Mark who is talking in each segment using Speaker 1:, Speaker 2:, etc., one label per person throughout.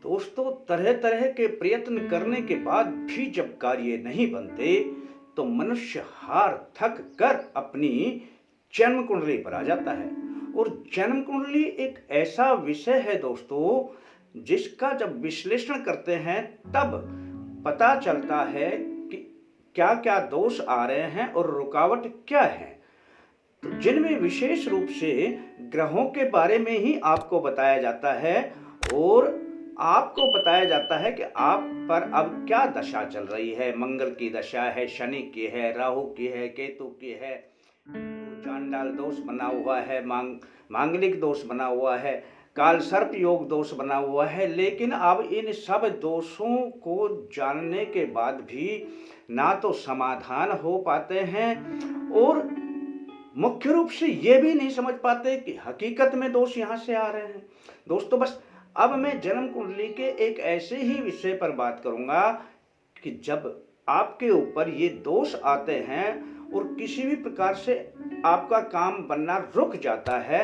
Speaker 1: दोस्तों, तरह तरह के प्रयत्न करने के बाद भी जब कार्य नहीं बनते तो मनुष्य हार थक कर अपनी जन्म कुंडली पर आ जाता है। और जन्म कुंडली एक ऐसा विषय है दोस्तों, जिसका जब विश्लेषण करते हैं तब पता चलता है कि क्या क्या दोष आ रहे हैं और रुकावट क्या है। तो जिनमें विशेष रूप से ग्रहों के बारे में ही आपको बताया जाता है और आपको बताया जाता है कि आप पर अब क्या दशा चल रही है। मंगल की दशा है, शनि की है, राहु की है, केतु की है, चांडाल दोष बना हुआ है, मांगलिक दोष बना हुआ है, काल सर्प योग दोष बना हुआ है। लेकिन अब इन सब दोषों को जानने के बाद भी ना तो समाधान हो पाते हैं और मुख्य रूप से ये भी नहीं समझ पाते कि हकीकत में दोष यहाँ से आ रहे हैं। दोस्तों, बस अब मैं जन्म कुंडली के एक ऐसे ही विषय पर बात करूंगा कि जब आपके ऊपर ये दोष आते हैं और किसी भी प्रकार से आपका काम बनना रुक जाता है,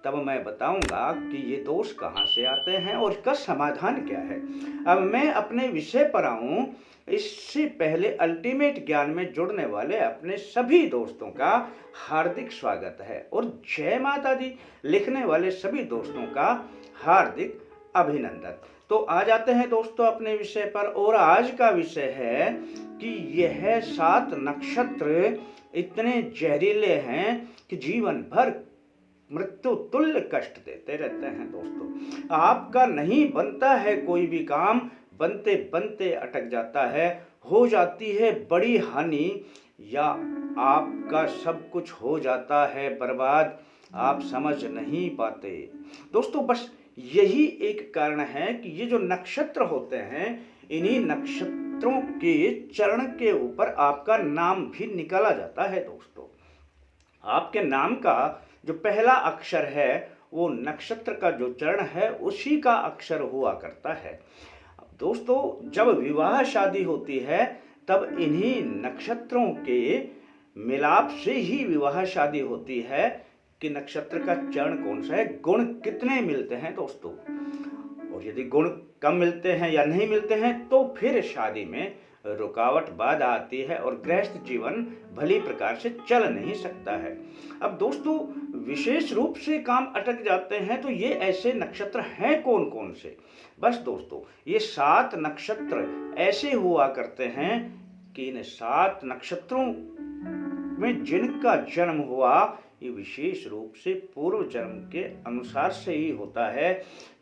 Speaker 1: तब मैं बताऊंगा कि ये दोष कहाँ से आते हैं और इसका समाधान क्या है। अब मैं अपने विषय पर आऊं, इससे पहले अल्टीमेट ज्ञान में जुड़ने वाले अपने सभी दोस्तों का हार्दिक स्वागत है और जय माता दी लिखने वाले सभी दोस्तों का हार्दिक अभिनंदन। तो आ जाते हैं दोस्तों अपने विषय पर। और आज का विषय है कि यह 7 नक्षत्र इतने जहरीले हैं कि जीवन भर मृत्यु तुल्य कष्ट देते रहते हैं। दोस्तों, आपका नहीं बनता है कोई भी काम, बनते बनते अटक जाता है, हो जाती है बड़ी हानि या आपका सब कुछ हो जाता है बर्बाद, आप समझ नहीं पाते। दोस्तों, बस यही एक कारण है कि ये जो नक्षत्र होते हैं, इन्हीं नक्षत्रों के चरण के ऊपर आपका नाम भी निकाला जाता है। दोस्तों, आपके नाम का जो पहला अक्षर है वो नक्षत्र का जो चरण है उसी का अक्षर हुआ करता है। दोस्तों, जब विवाह शादी होती है तब इन्हीं नक्षत्रों के मिलाप से ही विवाह शादी होती है कि नक्षत्र का चरण कौन सा है, गुण कितने मिलते हैं। दोस्तों, और यदि गुण कम मिलते हैं या नहीं मिलते हैं तो फिर शादी में रुकावट बाधा आती है और गृहस्थ जीवन भली प्रकार से चल नहीं सकता है। अब दोस्तों, विशेष रूप से काम अटक जाते हैं तो ये ऐसे नक्षत्र हैं कौन कौन से। बस दोस्तों, ये 7 नक्षत्र ऐसे हुआ करते हैं कि इन 7 नक्षत्रों में जिनका जन्म हुआ ये विशेष रूप से पूर्व जन्म के अनुसार से ही होता है।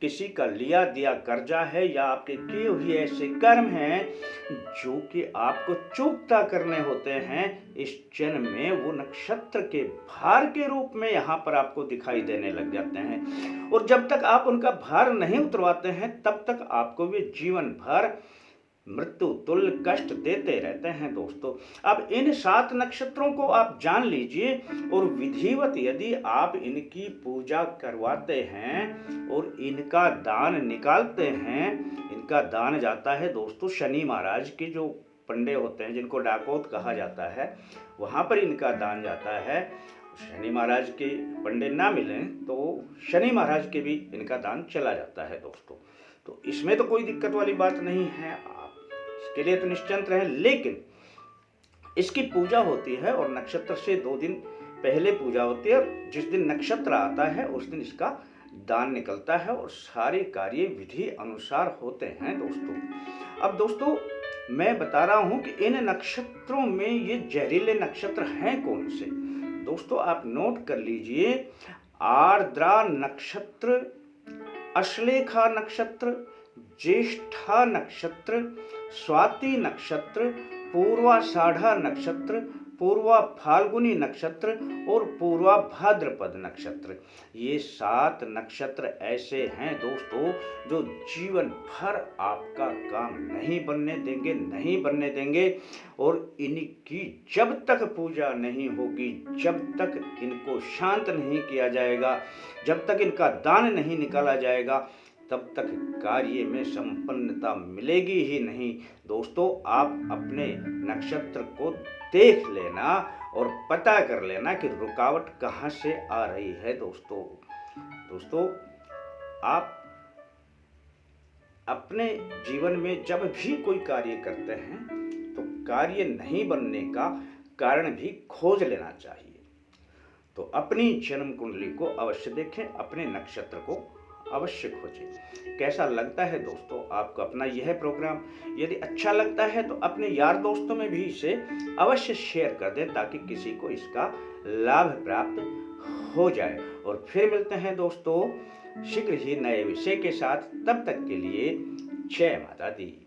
Speaker 1: किसी का लिया दिया कर्जा है या आपके किए हुए ऐसे कर्म हैं जो कि आपको चुकता करने होते हैं, इस जन्म में वो नक्षत्र के भार के रूप में यहाँ पर आपको दिखाई देने लग जाते हैं। और जब तक आप उनका भार नहीं उतरवाते हैं तब तक आपको वे जीवन भर मृत्यु तुल्य कष्ट देते रहते हैं। दोस्तों, अब इन 7 नक्षत्रों को आप जान लीजिए और विधिवत यदि आप इनकी पूजा करवाते हैं और इनका दान निकालते हैं, इनका दान जाता है दोस्तों शनि महाराज के जो पंडे होते हैं जिनको डाकोत कहा जाता है, वहाँ पर इनका दान जाता है। शनि महाराज के पंडे ना मिलें तो शनि महाराज के भी इनका दान चला जाता है। दोस्तों, तो इसमें तो कोई दिक्कत वाली बात नहीं है, आप इसके लिए तो निश्चिंत रहें। लेकिन इसकी पूजा होती है और नक्षत्र से 2 दिन पहले पूजा होती है और जिस दिन नक्षत्र आता है उस दिन इसका दान निकलता है और सारे कार्य विधि अनुसार होते हैं। दोस्तों, अब दोस्तों मैं बता रहा हूं कि इन नक्षत्रों में ये जहरीले नक्षत्र हैं कौन से। दोस्तों, आप नोट कर लीजिए, आर्द्रा नक्षत्र, अश्लेखा नक्षत्र, ज्येष्ठा नक्षत्र, स्वाति नक्षत्र, पूर्वाषाढ़ा नक्षत्र, पूर्वा फाल्गुनी नक्षत्र और पूर्वा भाद्रपद नक्षत्र, ये 7 नक्षत्र ऐसे हैं दोस्तों जो जीवन भर आपका काम नहीं बनने देंगे और इनकी जब तक पूजा नहीं होगी, जब तक इनको शांत नहीं किया जाएगा, जब तक इनका दान नहीं निकाला जाएगा, तब तक कार्य में संपन्नता मिलेगी ही नहीं। दोस्तों, आप अपने नक्षत्र को देख लेना और पता कर लेना कि रुकावट कहाँ से आ रही है। दोस्तों, आप अपने जीवन में जब भी कोई कार्य करते हैं तो कार्य नहीं बनने का कारण भी खोज लेना चाहिए। तो अपनी जन्म कुंडली को अवश्य देखें, अपने नक्षत्र को अवश्य खोजें। कैसा लगता है दोस्तों आपको अपना यह प्रोग्राम? यदि अच्छा लगता है तो अपने यार दोस्तों में भी इसे अवश्य शेयर कर दें ताकि किसी को इसका लाभ प्राप्त हो जाए। और फिर मिलते हैं दोस्तों शीघ्र ही नए विषय के साथ। तब तक के लिए जय माता दी।